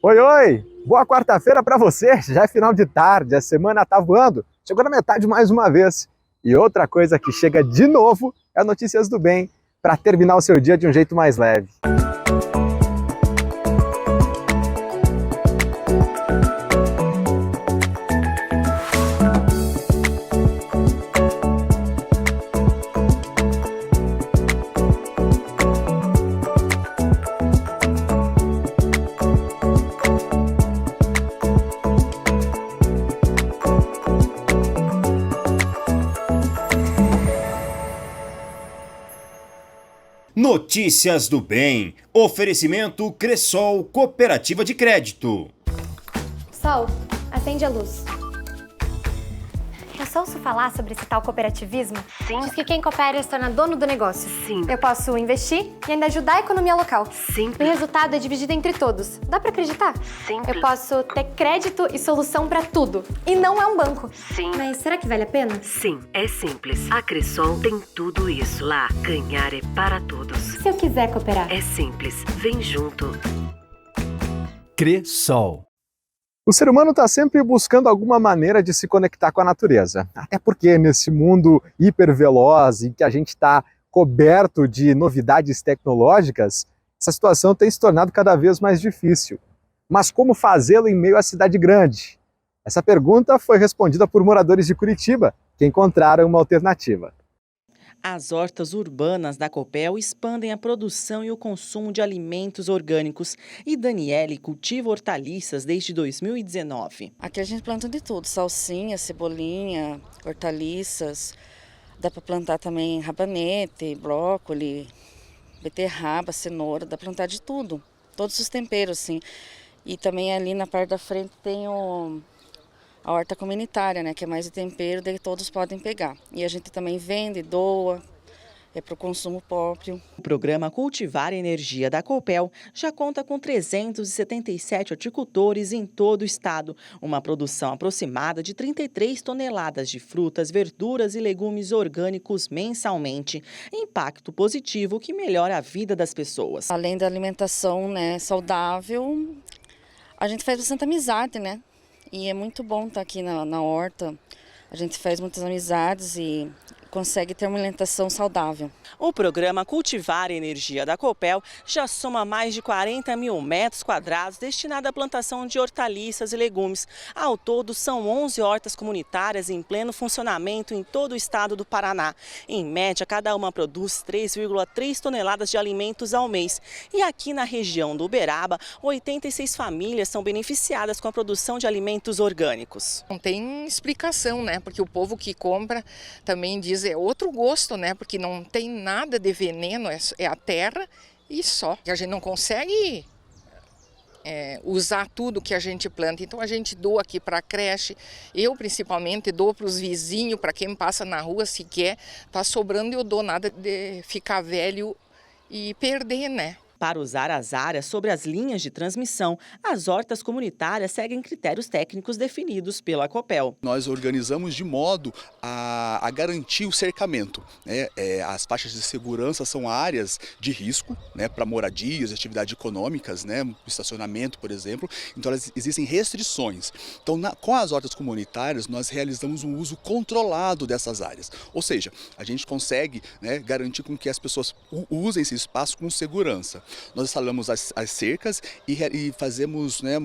Oi, oi! Boa quarta-feira para você! Já é final de tarde, a semana tá voando. Chegou na metade mais uma vez. E outra coisa que chega de novo é Notícias do Bem, para terminar o seu dia de um jeito mais leve. Notícias do Bem. Oferecimento Cressol Cooperativa de Crédito. Sol, acende a luz. Eu só ouço falar sobre esse tal cooperativismo. Sim. Diz que quem coopera se torna dono do negócio. Sim. Eu posso investir e ainda ajudar a economia local. Simples. O resultado é dividido entre todos. Dá pra acreditar? Simples. Eu posso ter crédito e solução pra tudo. E não é um banco. Sim. Mas será que vale a pena? Sim, é simples. A Cressol tem tudo isso. Lá, ganhar é para todos. Se eu quiser cooperar? É simples. Vem junto. Cressol. O ser humano está sempre buscando alguma maneira de se conectar com a natureza. Até porque nesse mundo hiperveloz em que a gente está coberto de novidades tecnológicas, essa situação tem se tornado cada vez mais difícil. Mas como fazê-lo em meio à cidade grande? Essa pergunta foi respondida por moradores de Curitiba, que encontraram uma alternativa. As hortas urbanas da Copel expandem a produção e o consumo de alimentos orgânicos e Daniele cultiva hortaliças desde 2019. Aqui a gente planta de tudo, salsinha, cebolinha, hortaliças, dá para plantar também rabanete, brócolis, beterraba, cenoura, dá para plantar de tudo, todos os temperos assim. E também ali na parte da frente tem a horta comunitária, né, que é mais de tempero, daí todos podem pegar. E a gente também vende, doa, é para o consumo próprio. O programa Cultivar Energia da Copel já conta com 377 horticultores em todo o estado, uma produção aproximada de 33 toneladas de frutas, verduras e legumes orgânicos mensalmente. Impacto positivo que melhora a vida das pessoas. Além da alimentação, né, saudável, a gente faz bastante amizade, né? E é muito bom estar aqui na horta, a gente faz muitas amizades e consegue ter uma alimentação saudável. O programa Cultivar Energia da Copel já soma mais de 40 mil metros quadrados destinados à plantação de hortaliças e legumes. Ao todo, são 11 hortas comunitárias em pleno funcionamento em todo o estado do Paraná. Em média, cada uma produz 3,3 toneladas de alimentos ao mês. E aqui na região do Uberaba, 86 famílias são beneficiadas com a produção de alimentos orgânicos. Não tem explicação, né? Porque o povo que compra também diz é outro gosto, né? Porque não tem nada de veneno, é a terra e só. A gente não consegue usar tudo que a gente planta, então a gente doa aqui para a creche, eu principalmente dou para os vizinhos, para quem passa na rua, se quer, tá sobrando eu dou, nada de ficar velho e perder, né? Para usar as áreas sobre as linhas de transmissão, as hortas comunitárias seguem critérios técnicos definidos pela Copel. Nós organizamos de modo a garantir o cercamento, né? As faixas de segurança são áreas de risco, né, para moradias, atividades econômicas, né, estacionamento, por exemplo. Então existem restrições. Então com as hortas comunitárias nós realizamos um uso controlado dessas áreas. Ou seja, a gente consegue, né, garantir com que as pessoas usem esse espaço com segurança. Nós instalamos as cercas e fazemos, né,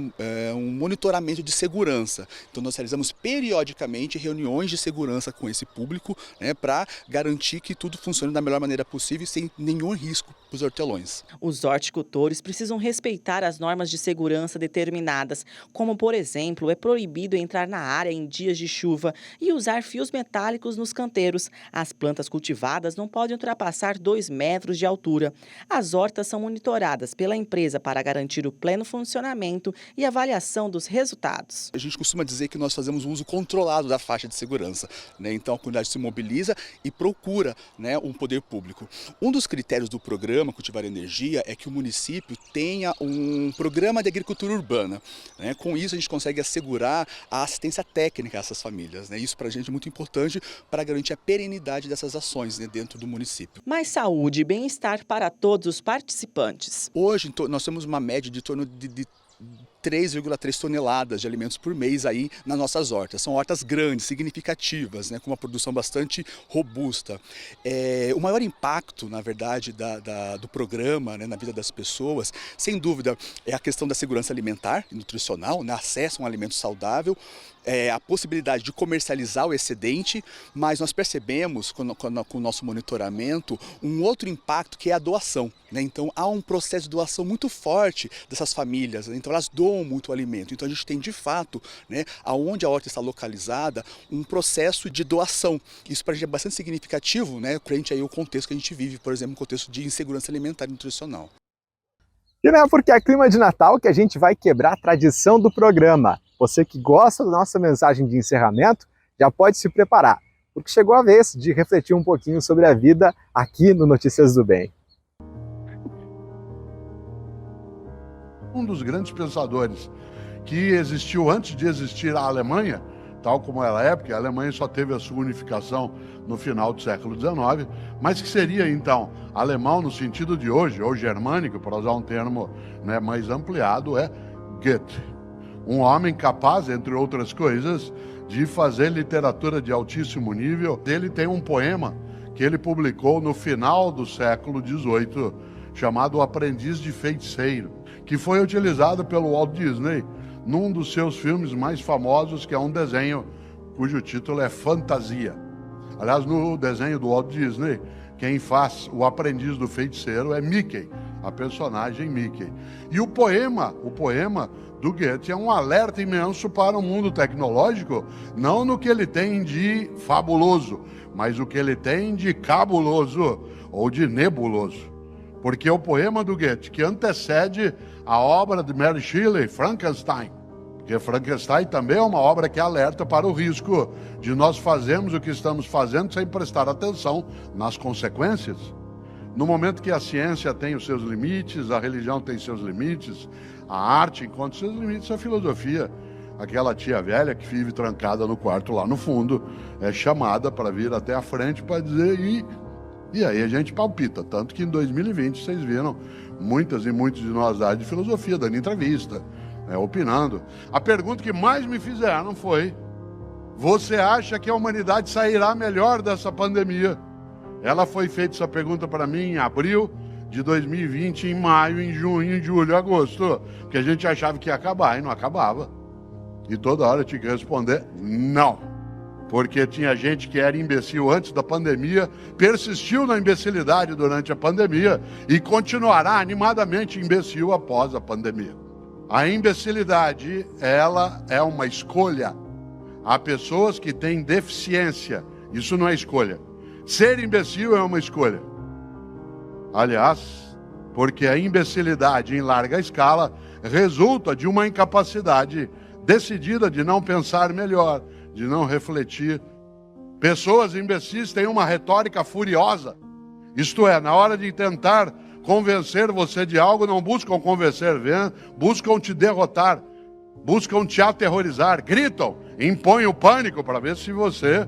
um monitoramento de segurança. Então nós realizamos periodicamente reuniões de segurança com esse público, né, para garantir que tudo funcione da melhor maneira possível sem nenhum risco para os hortelões. Os horticultores precisam respeitar as normas de segurança determinadas, como, por exemplo, é proibido entrar na área em dias de chuva e usar fios metálicos nos canteiros. As plantas cultivadas não podem ultrapassar 2 metros de altura. As hortas são monitoradas pela empresa para garantir o pleno funcionamento e avaliação dos resultados. A gente costuma dizer que nós fazemos um uso controlado da faixa de segurança, né? Então a comunidade se mobiliza e procura, né, um poder público. Um dos critérios do programa Cultivar Energia é que o município tenha um programa de agricultura urbana, né? Com isso a gente consegue assegurar a assistência técnica a essas famílias, né? Isso para a gente é muito importante para garantir a perenidade dessas ações, né, dentro do município. Mais saúde e bem-estar para todos os participantes. Hoje nós temos uma média de torno de 3,3 toneladas de alimentos por mês aí nas nossas hortas. São hortas grandes, significativas, né, com uma produção bastante robusta. O maior impacto, na verdade, do programa, né, na vida das pessoas, sem dúvida, é a questão da segurança alimentar e nutricional, né, acesso a um alimento saudável, a possibilidade de comercializar o excedente, mas nós percebemos com o nosso monitoramento um outro impacto, que é a doação, né? Então há um processo de doação muito forte dessas famílias, né? Então elas doam muito alimento. Então a gente tem de fato, né, aonde a horta está localizada, um processo de doação. Isso para a gente é bastante significativo, né, frente aí ao contexto que a gente vive, por exemplo, um contexto de insegurança alimentar e nutricional. E não é porque é clima de Natal que a gente vai quebrar a tradição do programa. Você que gosta da nossa mensagem de encerramento, já pode se preparar, porque chegou a vez de refletir um pouquinho sobre a vida aqui no Notícias do Bem. Um dos grandes pensadores que existiu antes de existir a Alemanha, tal como ela é, porque a Alemanha só teve a sua unificação no final do século XIX, mas que seria então alemão no sentido de hoje, ou germânico, para usar um termo, né, mais ampliado, é Goethe. Um homem capaz, entre outras coisas, de fazer literatura de altíssimo nível. Ele tem um poema que ele publicou no final do século XVIII, chamado O Aprendiz de Feiticeiro, que foi utilizado pelo Walt Disney num dos seus filmes mais famosos, que é um desenho cujo título é Fantasia. Aliás, no desenho do Walt Disney, quem faz o aprendiz do feiticeiro é Mickey, a personagem Mickey. E o poema do Goethe é um alerta imenso para o mundo tecnológico, não no que ele tem de fabuloso, mas o que ele tem de cabuloso ou de nebuloso. Porque é o poema do Goethe que antecede a obra de Mary Shelley, Frankenstein. Porque Frankenstein também é uma obra que alerta para o risco de nós fazermos o que estamos fazendo sem prestar atenção nas consequências. No momento que a ciência tem os seus limites, a religião tem seus limites, a arte encontra seus limites, a filosofia, aquela tia velha que vive trancada no quarto lá no fundo, é chamada para vir até a frente para dizer e aí a gente palpita. Tanto que em 2020 vocês viram muitas e muitos de nós da área de filosofia dando entrevista, opinando. A pergunta que mais me fizeram foi: você acha que a humanidade sairá melhor dessa pandemia? Ela foi feita essa pergunta para mim em abril de 2020, em maio, em junho, em julho, agosto, que a gente achava que ia acabar e não acabava. E toda hora eu tinha que responder não, porque tinha gente que era imbecil antes da pandemia, persistiu na imbecilidade durante a pandemia e continuará animadamente imbecil após a pandemia. A imbecilidade, ela é uma escolha. Há pessoas que têm deficiência, isso não é escolha. Ser imbecil é uma escolha. Aliás, porque a imbecilidade em larga escala resulta de uma incapacidade decidida de não pensar melhor, de não refletir. Pessoas imbecis têm uma retórica furiosa. Isto é, na hora de tentar convencer você de algo, não buscam convencer, buscam te derrotar, buscam te aterrorizar, gritam, impõem o pânico para ver se você,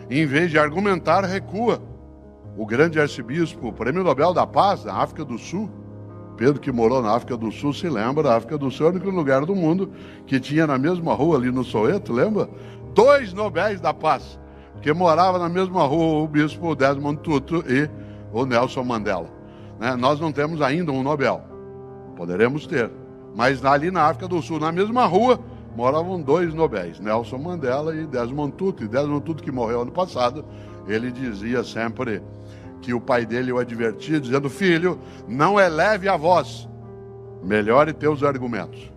em vez de argumentar, recua. O grande arcebispo, o Prêmio Nobel da Paz, da África do Sul, Pedro, que morou na África do Sul, se lembra, a África do Sul é o único lugar do mundo que tinha na mesma rua ali no Soweto, lembra? 2 Nobéis da Paz, que morava na mesma rua o bispo Desmond Tutu e o Nelson Mandela. Né? Nós não temos ainda um Nobel, poderemos ter, mas ali na África do Sul, na mesma rua, moravam 2 Nobéis, Nelson Mandela e Desmond Tutu. E Desmond Tutu, que morreu ano passado, ele dizia sempre que o pai dele o advertia, dizendo: filho, não eleve a voz, melhore teus argumentos.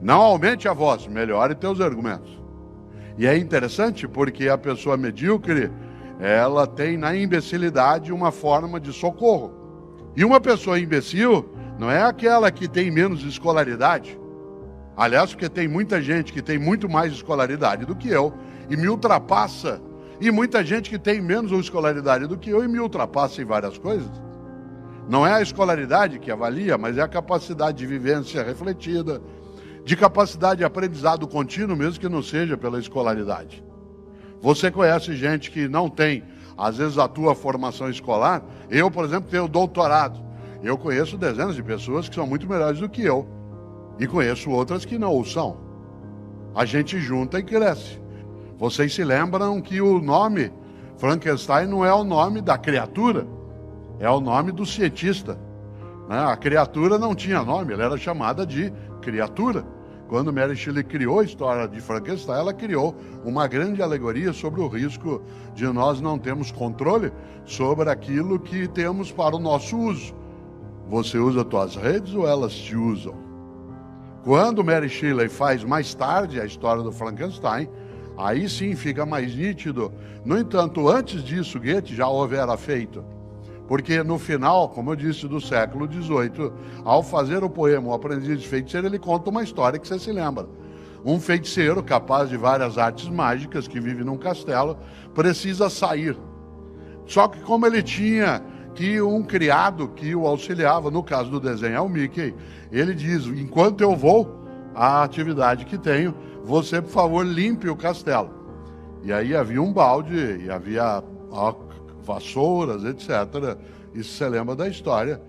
Não aumente a voz, melhore teus argumentos. E é interessante porque a pessoa medíocre, ela tem na imbecilidade uma forma de socorro. E uma pessoa imbecil não é aquela que tem menos escolaridade. Aliás, porque tem muita gente que tem muito mais escolaridade do que eu e me ultrapassa. E muita gente que tem menos escolaridade do que eu e me ultrapassa em várias coisas. Não é a escolaridade que avalia, mas é a capacidade de vivência refletida, de capacidade de aprendizado contínuo, mesmo que não seja pela escolaridade. Você conhece gente que não tem, às vezes, a tua formação escolar. Eu, por exemplo, tenho doutorado. Eu conheço dezenas de pessoas que são muito melhores do que eu. E conheço outras que não o são. A gente junta e cresce. Vocês se lembram que o nome Frankenstein não é o nome da criatura, é o nome do cientista. A criatura não tinha nome, ela era chamada de criatura. Quando Mary Shelley criou a história de Frankenstein, ela criou uma grande alegoria sobre o risco de nós não termos controle sobre aquilo que temos para o nosso uso. Você usa tuas redes ou elas te usam? Quando Mary Shelley faz mais tarde a história do Frankenstein, aí sim fica mais nítido. No entanto, antes disso, Goethe já houvera feito. Porque no final, como eu disse, do século XVIII, ao fazer o poema O Aprendiz de Feiticeiro, ele conta uma história que você se lembra. Um feiticeiro capaz de várias artes mágicas, que vive num castelo, precisa sair. Só que como ele tinha que um criado que o auxiliava, no caso do desenho é o Mickey, ele diz, enquanto eu vou à atividade que tenho, você, por favor, limpe o castelo. E aí havia um balde, e havia vassouras, etc. Isso você lembra da história.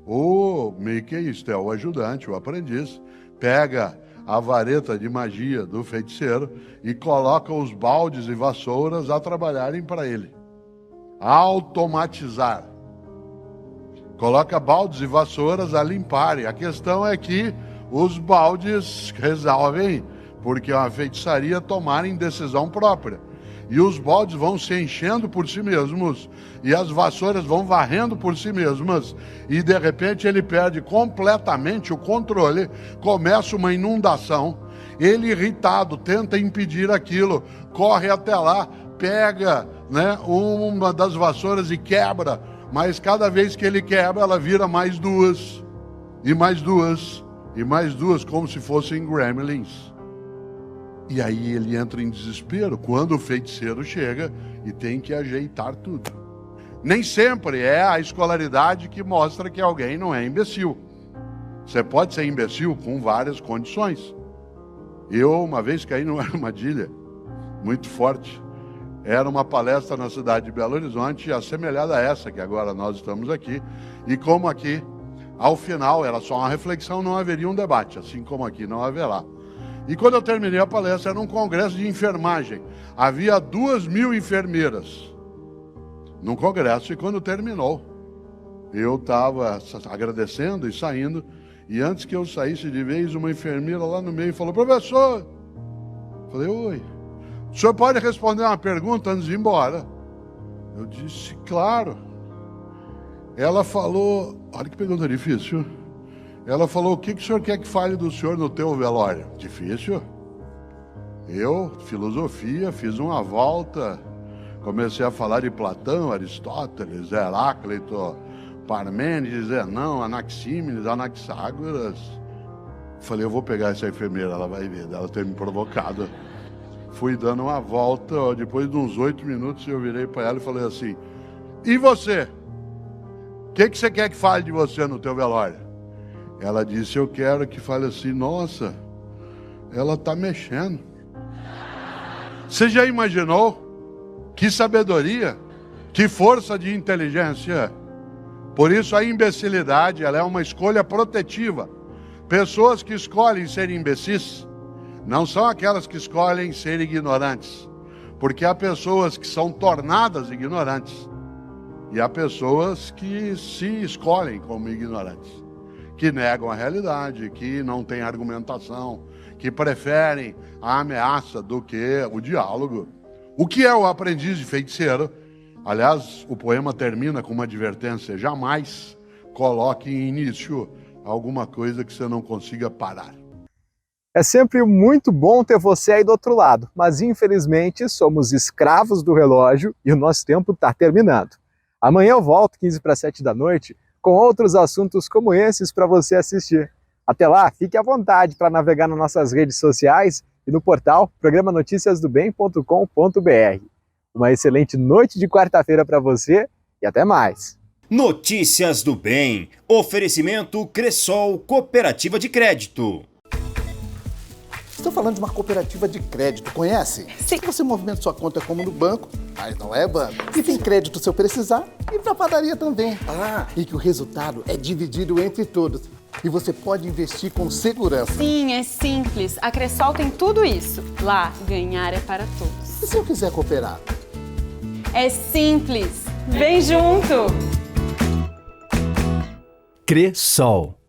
O Mickey, isto é o ajudante, o aprendiz, pega a vareta de magia do feiticeiro e coloca os baldes e vassouras a trabalharem para ele. Automatizar. Coloca baldes e vassouras a limparem. A questão é que os baldes resolvem, porque é uma feitiçaria, tomarem decisão própria. E os baldes vão se enchendo por si mesmos, e as vassouras vão varrendo por si mesmas, e de repente ele perde completamente o controle, começa uma inundação, ele irritado tenta impedir aquilo, corre até lá, pega uma das vassouras e quebra, mas cada vez que ele quebra, ela vira mais duas, e mais duas, e mais duas, como se fossem gremlins. E aí ele entra em desespero quando o feiticeiro chega e tem que ajeitar tudo. Nem sempre é a escolaridade que mostra que alguém não é imbecil. Você pode ser imbecil com várias condições. Eu, uma vez, caí numa armadilha muito forte. Era uma palestra na cidade de Belo Horizonte, assemelhada a essa que agora nós estamos aqui. E como aqui, ao final, era só uma reflexão, não haveria um debate, assim como aqui não haverá. E quando eu terminei a palestra, era um congresso de enfermagem. Havia 2.000 enfermeiras num congresso, e quando terminou, eu estava agradecendo e saindo, e antes que eu saísse de vez, uma enfermeira lá no meio falou, professor, falei, oi, o senhor pode responder uma pergunta antes de ir embora? Eu disse, claro. Ela falou, olha que pergunta difícil. Ela falou, o que o senhor quer que fale do senhor no teu velório? Difícil. Eu, filosofia, fiz uma volta, comecei a falar de Platão, Aristóteles, Heráclito, Parmênides, Zenão, Anaxímenes, Anaxágoras. Falei, eu vou pegar essa enfermeira, ela vai ver, ela ter me provocado. Fui dando uma volta, depois de uns 8 minutos eu virei para ela e falei assim, e você? O que você quer que fale de você no teu velório? Ela disse, eu quero que fale assim, nossa, ela está mexendo. Você já imaginou? Que sabedoria, que força de inteligência. Por isso a imbecilidade, ela é uma escolha protetiva. Pessoas que escolhem ser imbecis não são aquelas que escolhem ser ignorantes. Porque há pessoas que são tornadas ignorantes e há pessoas que se escolhem como ignorantes, que negam a realidade, que não têm argumentação, que preferem a ameaça do que o diálogo. O que é o aprendiz de feiticeiro? Aliás, o poema termina com uma advertência, jamais coloque em início alguma coisa que você não consiga parar. É sempre muito bom ter você aí do outro lado, mas infelizmente somos escravos do relógio e o nosso tempo está terminando. Amanhã eu volto, 15 para 7 da noite, com outros assuntos como esses para você assistir. Até lá, fique à vontade para navegar nas nossas redes sociais e no portal programanoticiasdobem.com.br. Uma excelente noite de quarta-feira para você e até mais. Notícias do Bem. Oferecimento Cressol Cooperativa de Crédito. Estou falando de uma cooperativa de crédito, conhece? Sim. Você movimenta sua conta como no banco, mas não é banco. E tem crédito se eu precisar e pra padaria também. E que o resultado é dividido entre todos. e você pode investir com segurança. Sim, é simples. A Cressol tem tudo isso. Lá, ganhar é para todos. E se eu quiser cooperar? É simples. Vem junto! Cressol.